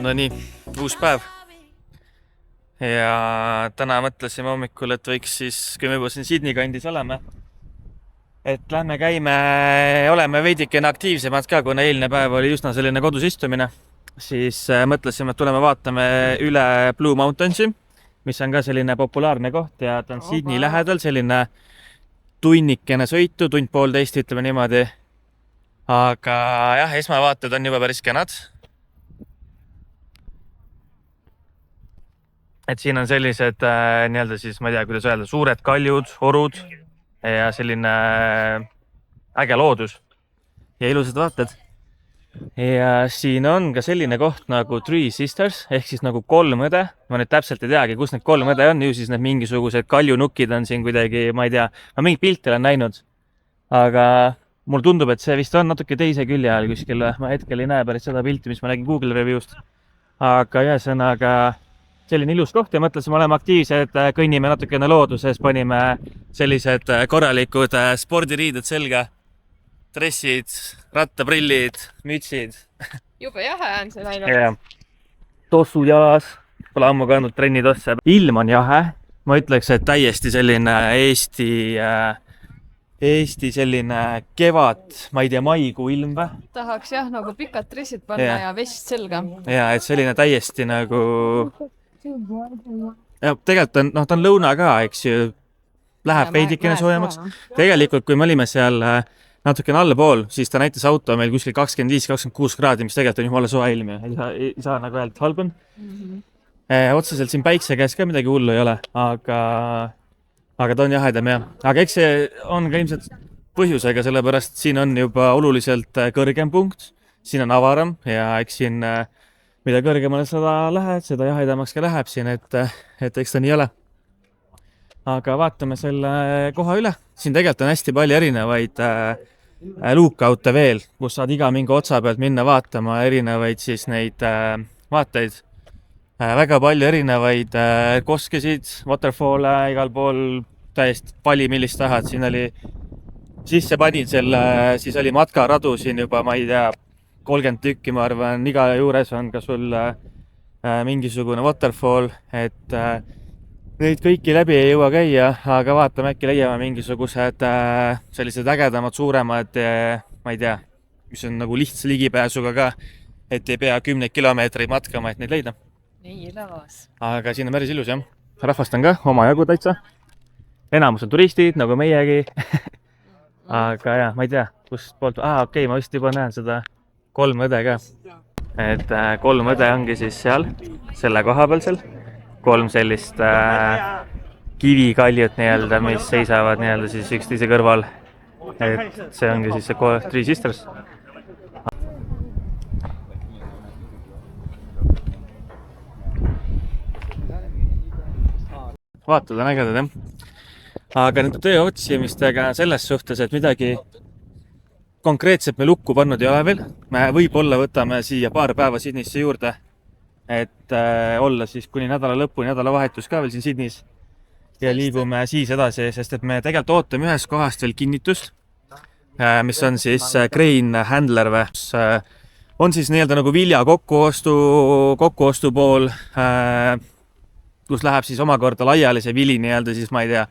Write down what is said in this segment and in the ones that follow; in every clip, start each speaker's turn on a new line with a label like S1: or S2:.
S1: No nii, uus päev. Ja täna mõtlesime hommikul, et võiks siis, kui me juba siin Sydney kandis oleme, et lähme käime, oleme veidikene aktiivsemad ka, kuna eilne päev oli üsna selline kodus istumine, siis mõtlesime, et tuleme vaatame üle Blue Mountainsi, mis on ka selline populaarne koht ja ta on Sydney lähedal, selline tunnikene sõitu, tund 1,5 ütleme niimoodi. Aga jah, esmavaated on juba päris kenad. Et siin on sellised nii-öelda siis, ma ei tea, kuidas öelda, suured kaljud, orud ja selline äge loodus ja ilusad vaated. Ja siin on ka selline koht nagu Three Sisters, ehk siis nagu 3 õde. Ma nüüd täpselt ei teagi, kus need 3 õde on, ju siis need mingisugused kaljunukid on siin kuidagi, ma ei tea, ma mingit pilti olen näinud. Aga mul tundub, et see vist on natuke teise külje ajal kuskil, ma hetkel ei näe päris seda pilti, mis ma nägin Google Review'st. Aga ühesõnaga selline ilus koht ja mõtlesime, oleme aktiivsed, kõnnime natukene looduses, panime sellised korralikud spordiriided selga, dressid, rattaprillid, mütsid.
S2: Jube jahe on see läinud.
S1: Ja tossud jalas, pole ammu kandnud trennitosse. Ilm on jahe, ma ütleks, et täiesti selline Eesti selline kevad, ma ei tea, maikuu ilm või?
S2: Tahaks jah, nagu pikad dressid panna ja vest selga.
S1: Ja, et selline täiesti nagu... Ja tegelikult on, ta on lõuna ka, eks ju, läheb veidikene soojemaks. Tegelikult, kui me olime seal natukene allapool, siis ta näitas auto meil kuskil 25-26 kraadi, mis tegelikult on jumala soe ilm. Ei saa nagu öelda halb on. Otseselt siin päikse käes ka midagi hullu ei ole, aga ta on jahedam ja. Aga eks see on ka ilmselt põhjusega, sellepärast siin on juba oluliselt kõrgem punkt, siin on avaram ja eks siin mida kõrgemale seda lähed, seda jahedamaks ka läheb siin, et eks ta nii ole. Aga vaatame selle koha üle. Siin tegelikult on hästi palju erinevaid luukaute veel, kus saad iga mingi otsa pealt minna vaatama erinevaid siis neid vaateid. Väga palju erinevaid koskesid, waterfall'e, igal pool täiesti pali, millist tahad. Siin oli, sisse panin selle, siis oli matkaradu siin juba, ma ei tea, 30 tükki, ma arvan, iga juures on ka sul mingisugune waterfall, et neid kõiki läbi ei jõua käia, aga vaatame, äkki leiame mingisugused sellised ägedamad, suuremad, ma ei tea, mis on nagu lihtsa ligipääsuga ka, et ei pea 10 kilomeetreid matkama, et neid leida.
S2: Nii lõvas.
S1: Aga siin on päris ilus, jah. Rahvast on ka oma jagu täitsa. Enamus on turistid, nagu meiegi. Aga jah, ma ei tea, kust poolt... okei, ma vist juba näen seda 3 õde ka. Et 3 õde ongi siis seal, selle koha peal seal. 3 sellist kivikaljut nii-öelda, mis seisavad nii-öelda siis üksteise kõrval. Et see ongi siis see Three Sisters. Vaatud on ägedad, jah. Aga nende töö otsimistega selles suhtes, et midagi konkreetselt me lukku pannud ei ole veel. Me võib-olla võtame siia paar päeva Sydneysse juurde, et olla siis kuni nädala lõppu, nädalavahetus ka veel siin Sydneys ja liigume siis edasi, sest et me tegelikult ootame ühest kohast veel kinnitust, mis on siis grain handler või. On siis nii-öelda nagu vilja kokkuostu pool, kus läheb siis omakorda laiali see vili nii-öelda siis, ma ei tea,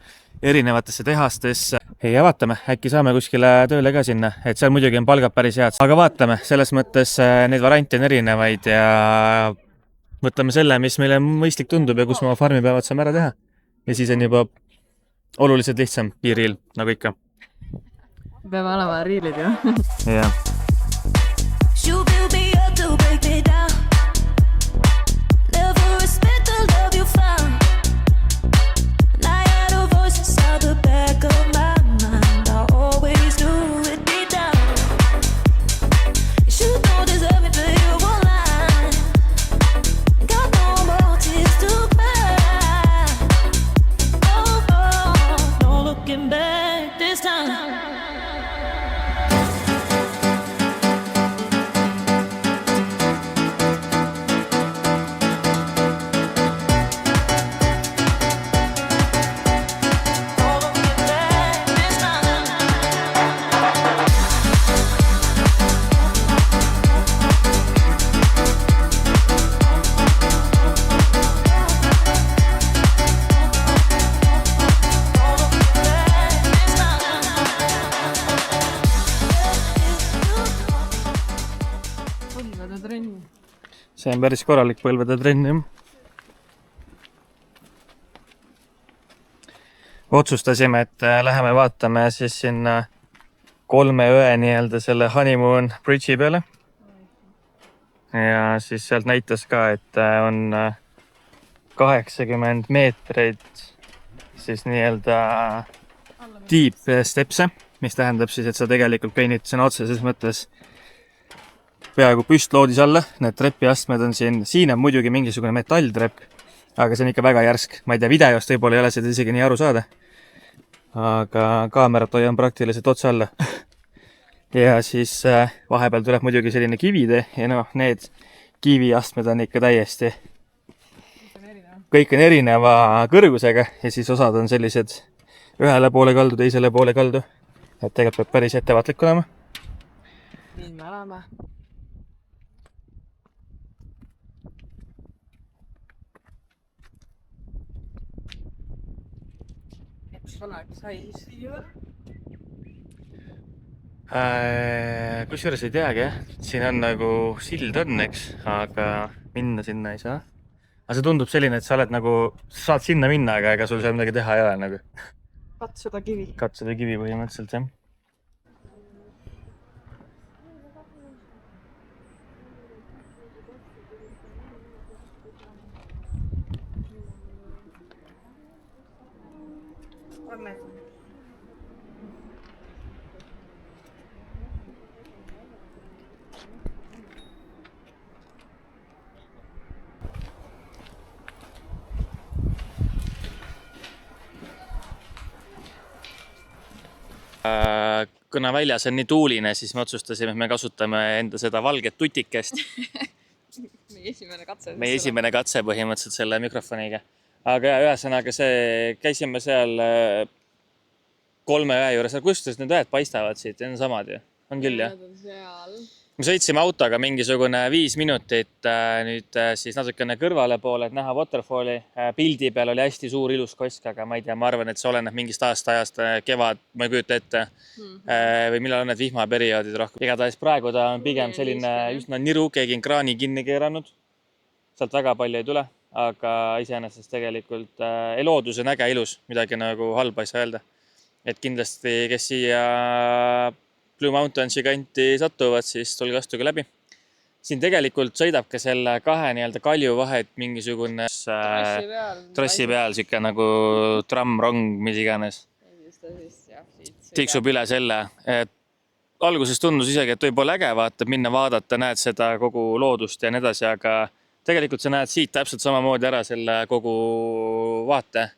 S1: erinevatesse tehastesse. Ja vaatame, äkki saame kuskile tööle ka sinna, et seal muidugi on palgad päris head. Aga vaatame, selles mõttes neid variante on erinevaid ja võtame selle, mis meile mõistlik tundub ja kus me oma farmipäevad saame ära teha. Ja siis on juba oluliselt lihtsam piiril, nagu ikka.
S2: Peame olema riilid ju.
S1: Jah. see on päris korralik põlvede trenn, jah. Otsustasime, et läheme vaatame siis sinna 3 öe nii-öelda selle honeymoon bridge'i peale. Ja siis sealt näitas ka, et on 80 meetreid siis nii-öelda deep stepse, mis tähendab siis, et sa tegelikult kõnnid sõna otseses mõttes peaaegu püstloodis alla. Need trepiastmed on siin on muidugi mingisugune metalltrepp, aga see on ikka väga järsk. Ma ei tea, videost võib-olla ei ole seda isegi nii aru saada. Aga kaamerat hoian praktiliselt otsa alla. Ja siis vahepeal tuleb muidugi selline kivide ja need kiviastmed on ikka täiesti. Kõik on erineva kõrgusega ja siis osad on sellised ühele poole kaldu, teisele poole kaldu. Et tegelikult peab päris ettevaatlik olema.
S2: Nii me oleme.
S1: Kusjuures ei teagi, jah. Siin on nagu sild on, eks, aga minna sinna ei saa. Aga see tundub selline, et sa oled nagu, saad sinna minna, aga ega sul seal midagi teha ei ole nagu.
S2: Katsuda kivi.
S1: Katsuda kivi põhimõtteliselt, jah. Kuna väljas on nii tuuline, siis me otsustasime, et me kasutame enda seda valget tutikest. Meie esimene katse põhimõtteliselt selle mikrofoniga. Aga ühesõnaga käisime seal 3 öe juures. Kustus need öed paistavad siit, on samad ju? On küll, jah? Me sõitsime autoga mingisugune 5 minutit nüüd siis natukene kõrvale poole, et näha waterfalli. Pildi peal oli hästi suur ilus kosk, aga ma ei tea, ma arvan, et see oleneb mingist aastaajast, kevad, ma ei kujuta ette. Või millal on need vihmaperioodid rohkem. Igatahes praegu ta on pigem selline üsna niru, keegi on kraani kinni keeranud. Sealt väga palju ei tule, aga iseenesest tegelikult loodus on äge ilus, midagi nagu halba ei saa öelda. Et kindlasti, kes siia Blue Mountainsi kanti satuvad, siis tulge astuge läbi. Siin tegelikult sõidab ka selle 2 nii-öelda kalju vahet mingisugune trossi peal siuke nagu tramm-rong, mis iganes. Tiksub üle selle. Alguses tundus isegi, et võib-olla äge vaatab minna vaadata, näed seda kogu loodust ja nii edasi, aga tegelikult sa näed siit täpselt samamoodi ära selle kogu vaate.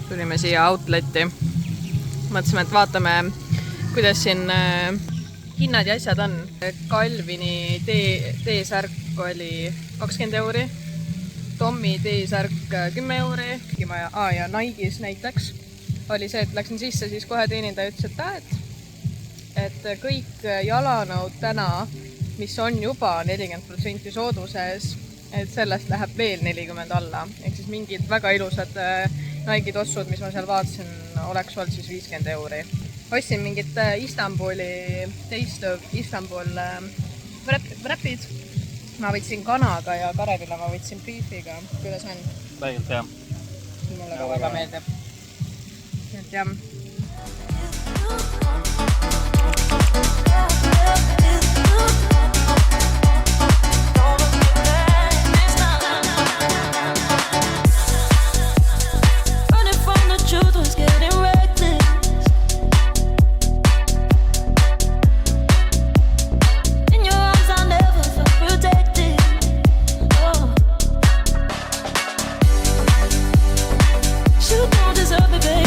S2: Tulime siia outletti. Mõtlesime, et vaatame, kuidas siin hinnad ja asjad on. Calvini teesärk oli 20 euri, Tommi teesärk 10 euri ja Nike'is näiteks oli see, et läksin sisse, siis kohe teenindaja ütles, et kõik jalanõud täna, mis on juba 40% sooduses, et sellest läheb veel 40 alla. Ehk siis mingid väga ilusad Nike tossud, mis ma seal vaatasin, oleks olnud siis 50 euri. Ostsin mingit Istanbuli wrapid. Ma võtsin kanaga ja Karelile ma võtsin beefiga. Kuidas on?
S1: Väigelt hea.
S2: Mulle ka väga meeldib. Et jah.
S3: You don't deserve it, babe.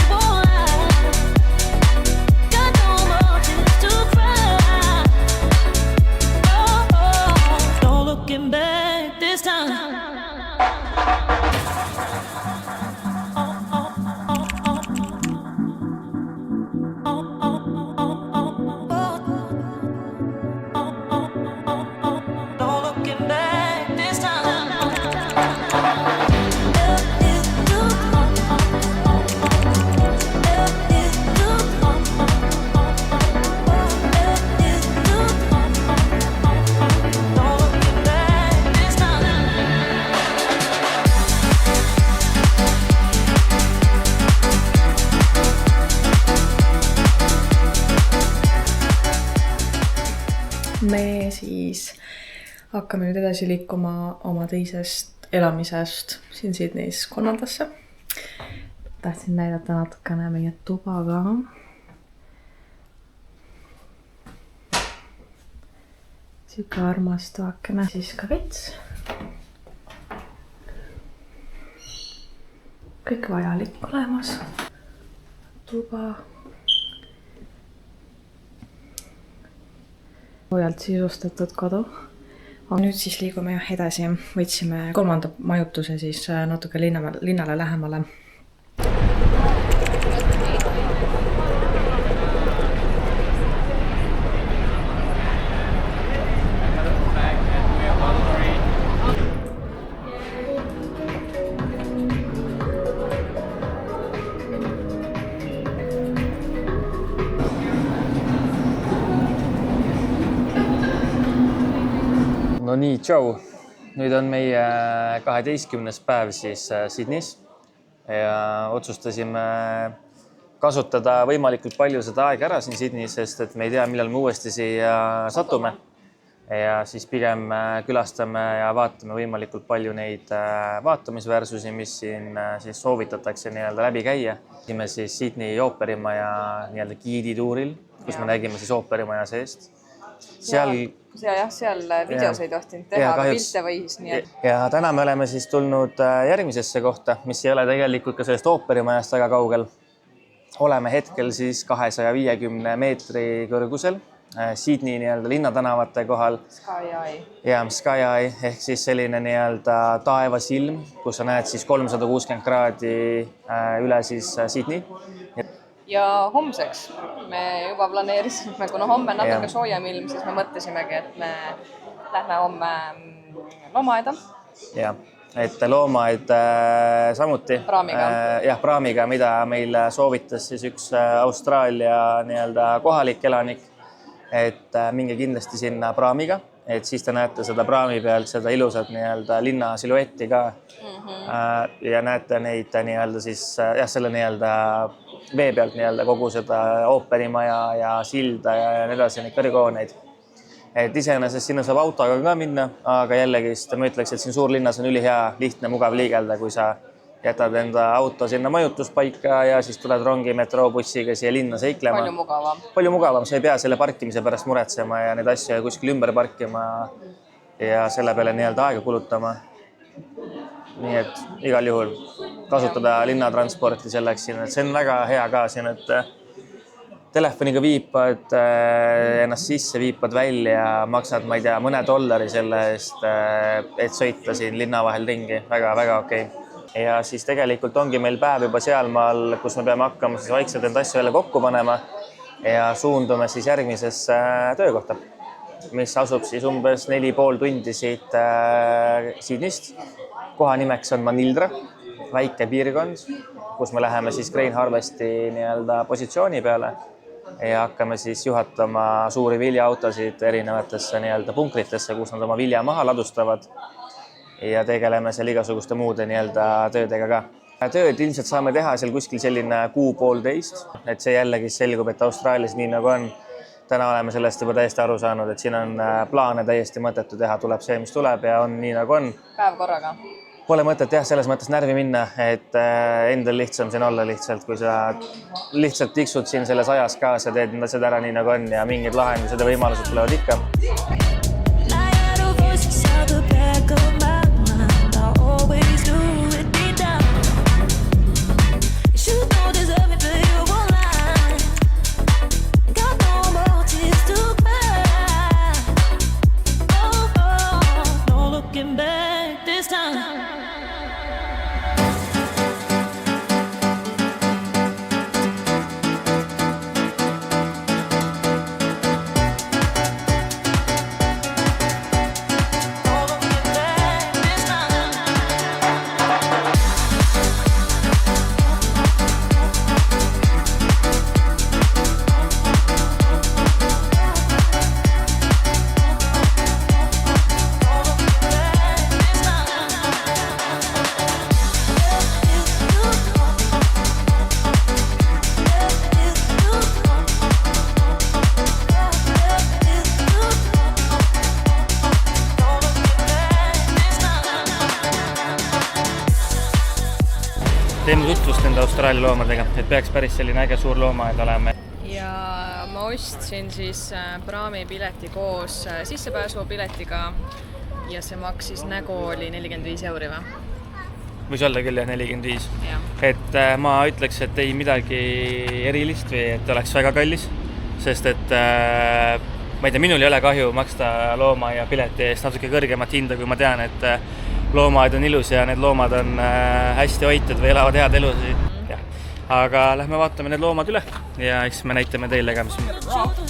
S2: me siis hakkame nüüd edasi liikuma oma teisest elamisest siin Sydneys 3. Tahtsin näidata natukene meie tuba ka. Siuke armas tuvakene, siis ka vets. Kõik vajalik olemas. Tuba. Hoialt sisustatud kodu. Nüüd siis liigume edasi. Võtsime 3. majutuse siis natuke linnale lähemale.
S1: No nii, tšau! Nüüd on meie 12. päev siis Sydneys ja otsustasime kasutada võimalikult palju seda aega ära siin Sydneys, sest et me ei tea, millal me uuesti siia satume. Ja siis pigem külastame ja vaatame võimalikult palju neid vaatamisväärsusi, mis siin siis soovitatakse läbi käia. Tegime siis Sydney ooperimaja giidituuril, kus me nägime siis ooperimaja seest. Seal
S3: videos ei tohtinud teha, aga pilte võis nii.
S1: Ja täna me oleme siis tulnud järgmisesse kohta, mis ei ole tegelikult ka sellest ooperimajast väga kaugel. Oleme hetkel siis 250 meetri kõrgusel Sydney linnatänavate kohal.
S3: Sky Eye.
S1: Ja Sky Eye ehk siis selline taevasilm, kus sa näed siis 360 kraadi üle siis Sydney.
S3: Ja homseks me juba planeerisime, kuna homme natuke soojem ilm, siis me mõtlesimegi, et me lähme homme loomaaeda.
S1: Ja, et loomaaed samuti.
S3: Praamiga.
S1: Jah, praamiga, mida meil soovitas siis üks Austraalia kohalik elanik, et minge kindlasti sinna praamiga, et siis te näete seda praami pealt seda ilusat linna siluetti ka. Ja näete neid siis selle vee pealt kogu seda ooperimaja ja silda ja nii edasi neid kõrghooneid. Et iseenesest sinna saab autoga ka minna, aga jällegi ma ütleks, et siin suurlinnas on ülihea, lihtne, mugav liigelda, kui sa jätad enda auto sinna majutuspaika ja siis tuled rongi, metroobussiga siia linna seiklema.
S3: Palju mugavam.
S1: Palju mugavam, sa ei pea selle parkimise pärast muretsema ja neid asju kuskil ümber parkima ja selle peale aega kulutama. Nii et igal juhul kasutada linnatransporti selleks siin, et see on väga hea ka siin, et telefoniga viipad ennast sisse, viipad välja, maksad, ma ei tea, mõne $1 selle eest, et sõita siin linna vahel ringi. Väga okei. Ja siis tegelikult ongi meil päev juba sealmaal, kus me peame hakkama siis vaikselt end asju jälle kokku panema ja suundume siis järgmisesse töökohta, mis asub siis umbes 4,5 tundi siit Sydneyst. Koha nimeks on Manildra, väike piirkond, kus me läheme siis Grain Harvesti positsiooni peale ja hakkame siis juhatama suuri viljaautosid erinevatesse punkritesse, kus nad oma vilja maha ladustavad ja tegeleme seal igasuguste muude töödega ka. Tööd ilmselt saame teha seal kuskil selline 1,5 kuu, et see jällegi selgub, et Austraalias nii nagu on. Täna oleme sellest juba täiesti aru saanud, et siin on plaane täiesti mõttetu teha, tuleb see, mis tuleb ja on nii nagu on.
S3: Päev korraga.
S1: Pole mõtet selles mõttes närvi minna, et endal lihtsam siin olla lihtsalt, kui sa lihtsalt tiksud siin selles ajas kaasa, teed seda ära nii nagu on ja mingid lahendused ja võimalused tulevad ikka. nende Austraalia loomadega, et peaks päris selline äge suur loomaaed olema.
S2: ja ma ostsin siis praamipileti koos sissepääsupiletiga ja see maksis nägu oli 45 euri või?
S1: Võis olla küll jah, 45.
S2: Jah.
S1: Et ma ütleks, et ei midagi erilist või et oleks väga kallis, sest et ma ei tea, minul ei ole kahju maksta loomaaia pileti eest natuke kõrgemat hinda, kui ma tean, et loomaaed on ilus ja need loomad on hästi hoitud või elavad head elusid. Ja. Aga lähme vaatame need loomad üle ja eks me näitame teile ka, mis on.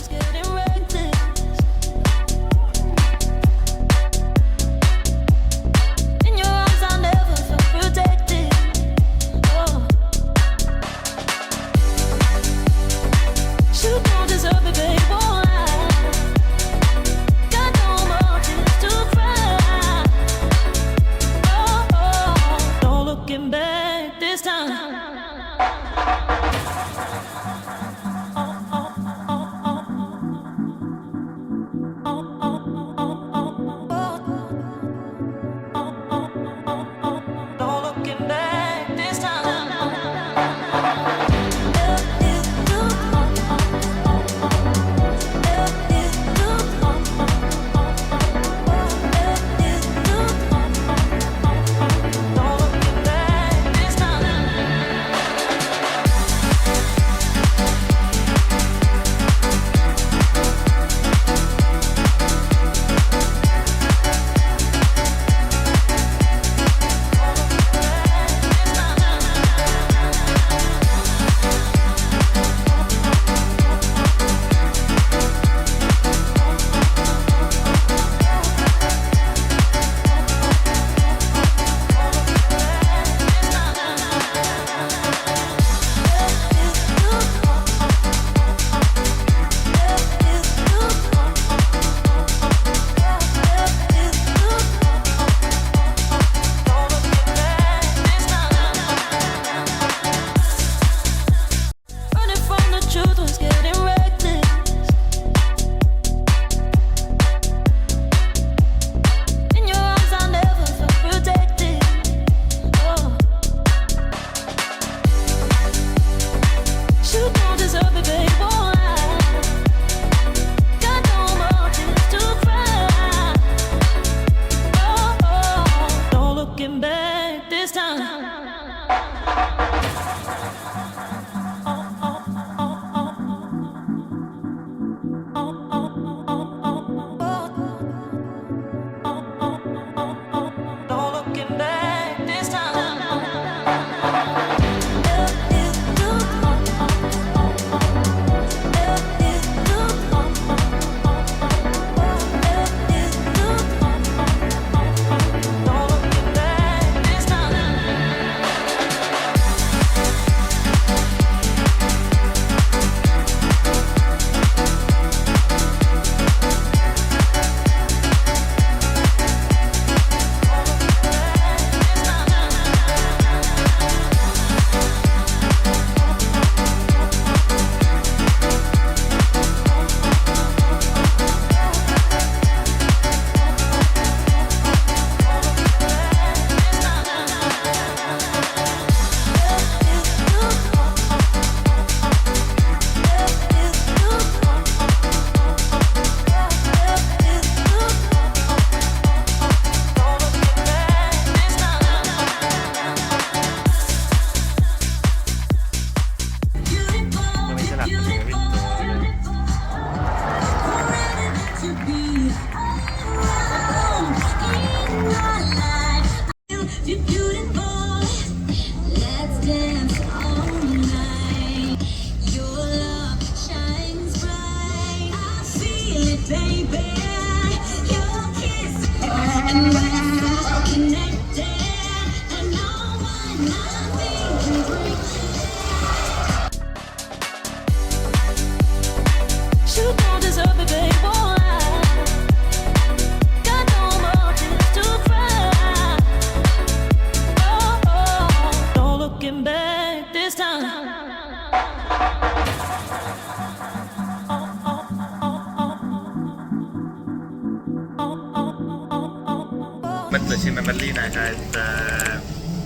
S1: mõtlesime Berliinega, et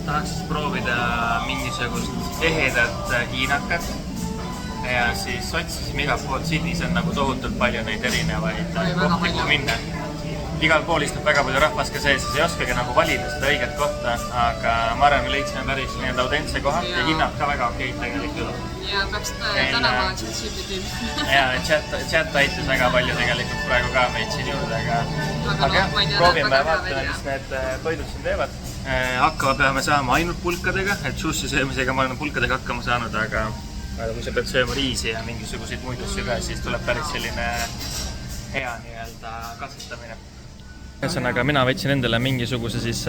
S1: tahaks proovida mingisugust ehedat hiinakat ja siis otsisime igalt poolt. Sydneys on nagu tohutult palju neid erinevaid kohti, kuhu minna. Igal pool istub väga palju rahvast ka sees, ei oskagi nagu valida seda õiget kohta, aga ma arvan, me leidsime päris nii-öelda autentse koha ja hinnad ka väga okeid tegelikult.
S2: Ja peaks tänava ChatGPT.
S1: Ja chat aitas väga palju tegelikult praegu ka meid siin juurde, aga jah, proovime vaatame, mis need toidud siin teevad. Hakkama peame saama ainult pulkadega, et sushi söömisega ma olen pulkadega hakkama saanud, aga kui sa pead sööma riisi ja mingisuguseid muid asju ka, siis tuleb päris selline hea nii-öelda katsetamine. Ühesõnaga, mina võtsin endale mingisuguse siis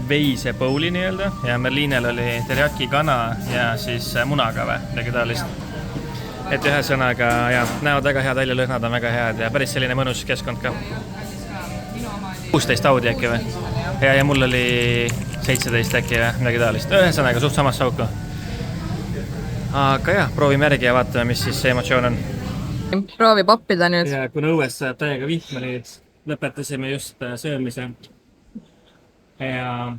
S1: veisebouli nii-öelda ja Merlinel oli teriyaki kana ja siis munakave, midagi taolist. Et ühesõnaga, näevad väga head välja, lõhnad on väga head ja päris selline mõnus keskkond ka. 16 Audi äkki või? Ja mul oli 17 äkki või, midagi taolist. Ühesõnaga, suht samast sauku. Aga jah, proovime järgi ja vaatame, mis siis see emotsioon on.
S2: Proovi poppida nüüd.
S1: Ja kuna õues sajab täiega vihma, nüüd lõpetasime just söömise. Ja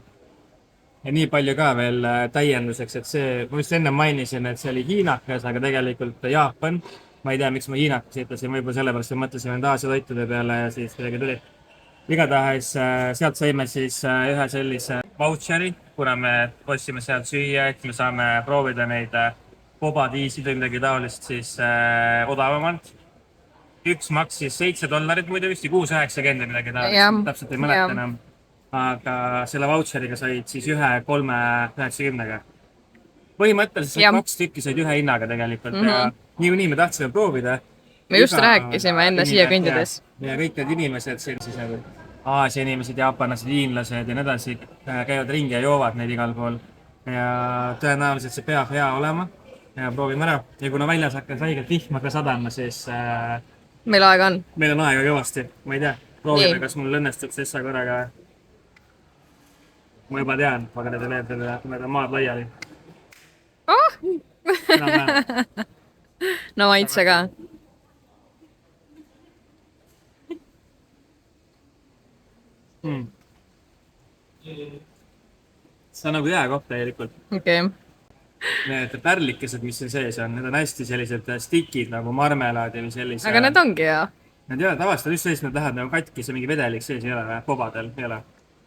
S1: nii palju ka veel täienduseks, et see, ma just enne mainisin, et see oli hiinakas, aga tegelikult Jaapan. Ma ei tea, miks ma hiinakas ütlesin, võib-olla sellepärast, et mõtlesin end Aasia toitude peale ja siis midagi tuli. Igatahes sealt saime siis ühe sellise voucheri, kuna me ostsime sealt süüa, et me saame proovida neid bobadiisid või midagi taolist siis odavamalt. Üks maksis $7 muidu vist, 6,90 midagi taolist, täpselt ei mäleta enam. Aga selle voucheriga said siis ühe 3,90. Põhimõtteliselt 2 tükki said ühe hinnaga tegelikult ja nii me tahtsime proovida.
S2: Me just rääkisime enne siia kõndides.
S1: Ja kõik need inimesed, siis nagu Aasia inimesed, jaapanlased, hiinlased ja need edasi käivad ringi ja joovad neid igal pool. Ja tõenäoliselt see peab hea olema ja proovime ära. Ja kuna väljas hakkas väigelt vihma ka sadama, siis
S2: meil aega on.
S1: Meil on aega kõvasti, ma ei tea. Proovime, kas mul õnnestub sessa korraga. Ma juba tean, aga need on maad laiali.
S2: No maitse ka.
S1: See on nagu jääkoht tegelikult.
S2: Okei.
S1: Need pärlikesed, mis siin sees on, need on hästi sellised stikid nagu marmelaad või sellise...
S2: Aga need ongi hea.
S1: Need ei ole, tavaliselt on just sellist, need lähevad nagu katki, see mingi vedelik sees ei ole, pobadel ei ole.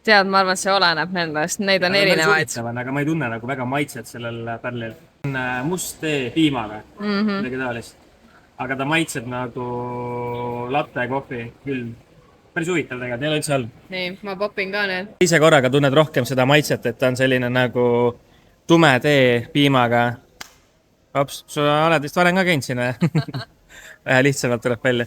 S2: Tead, ma arvan, et see oleneb nendest, neid on erinevaid.
S1: Aga ma ei tunne nagu väga maitset sellel pärlil. On must tee piimaga, midagi taolist. Aga ta maitseb nagu latte kohvi külm. Päris huvitav tegelikult, ei ole üldse halb.
S2: Nii, ma popin ka need.
S1: Ise korraga tunned rohkem seda maitset, et ta on selline nagu tume tee piimaga. Ops, sa oled vist varem ka käinud siin või? Vähe lihtsamalt tuleb välja.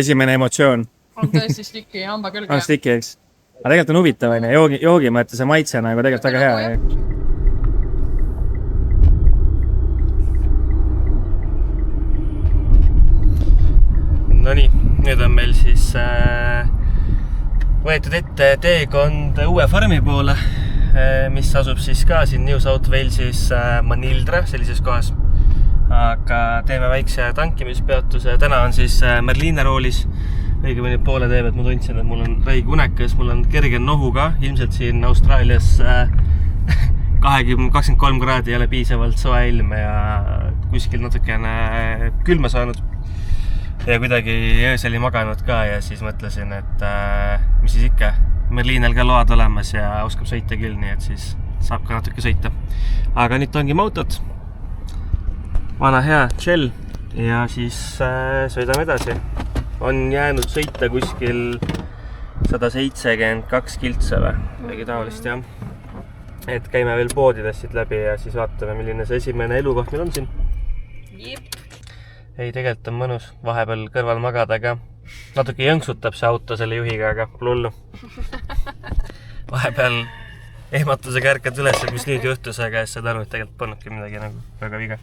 S1: Esimene emotsioon.
S2: On tõesti stiki, hamba külge.
S1: On stiki, eks. Aga tegelikult on huvitav, joogi mõtte see maitse nagu tegelikult väga hea. Nonii, nüüd on meil siis võetud ette teekond uue farmi poole, mis asub siis ka siin New South Walesis Manildra, sellises kohas. Aga teeme väikse tankimispeatuse. Täna on siis Merline roolis. Õigemini poole teeb, et ma tundsin, et mul on räige unekas, mul on kerge nohu ka. Ilmselt siin Austraalias 23 kraadi ei ole piisavalt soe ilm ja kuskil natukene külma saanud. Ja kuidagi öösel ei maganud ka ja siis mõtlesin, et mis siis ikka. Merlinel ka load olemas ja oskab sõita küll, nii et siis saab ka natuke sõita. Aga nüüd tongime autot. Vana hea gel ja siis sõidame edasi. On jäänud sõita kuskil 172 kiltsa või midagi taolist, jah. Et käime veel poodidest siit läbi ja siis vaatame, milline see esimene elukoht meil on siin.
S2: Jep.
S1: Ei, tegelikult on mõnus vahepeal kõrval magada, aga natuke jõnksutab see auto selle juhiga, aga pole hullu. Vahepeal ehmatusega ärkad üles, mis nüüd juhtus, aga saad aru, et tegelikult polnudki midagi nagu väga viga.